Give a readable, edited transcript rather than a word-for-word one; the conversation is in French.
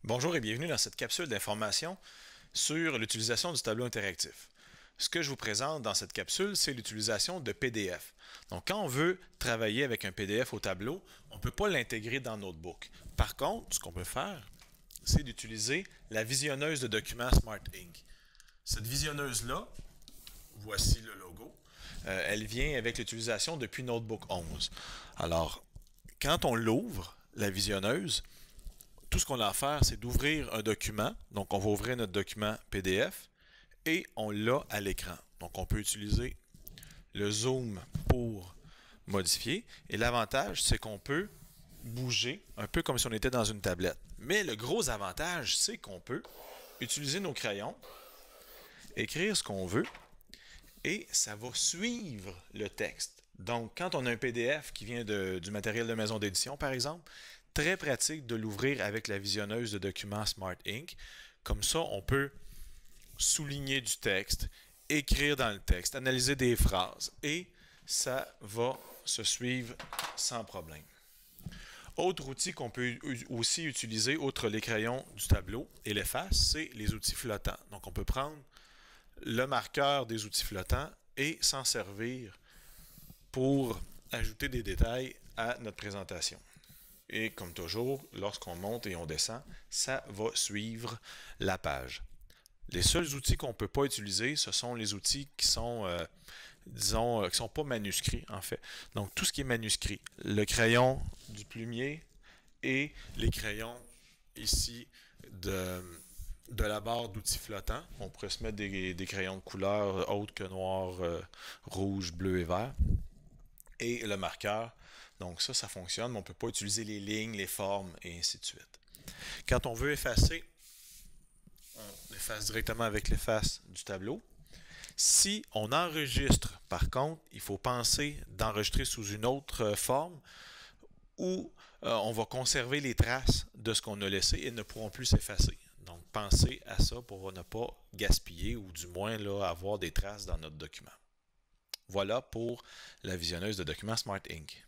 Bonjour et bienvenue dans cette capsule d'information sur l'utilisation du tableau interactif. Ce que je vous présente dans cette capsule, c'est l'utilisation de PDF. Donc, quand on veut travailler avec un PDF au tableau, on ne peut pas l'intégrer dans Notebook. Par contre, ce qu'on peut faire, c'est d'utiliser la visionneuse de documents Smart Ink. Cette visionneuse-là, voici le logo, elle vient avec l'utilisation depuis Notebook 11. Alors, quand on l'ouvre, la visionneuse, tout ce qu'on a à faire, c'est d'ouvrir un document. Donc, on va ouvrir notre document PDF et on l'a à l'écran. Donc, on peut utiliser le zoom pour modifier. Et l'avantage, c'est qu'on peut bouger un peu comme si on était dans une tablette. Mais le gros avantage, c'est qu'on peut utiliser nos crayons, écrire ce qu'on veut et ça va suivre le texte. Donc, quand on a un PDF qui vient du matériel de maison d'édition, par exemple, très pratique de l'ouvrir avec la visionneuse de documents Smart Ink. Comme ça, on peut souligner du texte, écrire dans le texte, analyser des phrases et ça va se suivre sans problème. Autre outil qu'on peut aussi utiliser, outre les crayons du tableau et l'efface, c'est les outils flottants. Donc, on peut prendre le marqueur des outils flottants et s'en servir pour ajouter des détails à notre présentation. Et comme toujours, lorsqu'on monte et on descend, ça va suivre la page. Les seuls outils qu'on ne peut pas utiliser, ce sont les outils qui sont, disons, qui sont pas manuscrits, en fait. Donc, tout ce qui est manuscrit, le crayon du plumier et les crayons ici de la barre d'outils flottants. On pourrait se mettre des crayons de couleur autres que noir, rouge, bleu et vert. Et le marqueur. Donc ça fonctionne, mais on ne peut pas utiliser les lignes, les formes et ainsi de suite. Quand on veut effacer, on efface directement avec l'efface du tableau. Si on enregistre, par contre, il faut penser d'enregistrer sous une autre forme où on va conserver les traces de ce qu'on a laissé et ne pourront plus s'effacer. Donc pensez à ça pour ne pas gaspiller ou du moins là, avoir des traces dans notre document. Voilà pour la visionneuse de documents Smart Ink.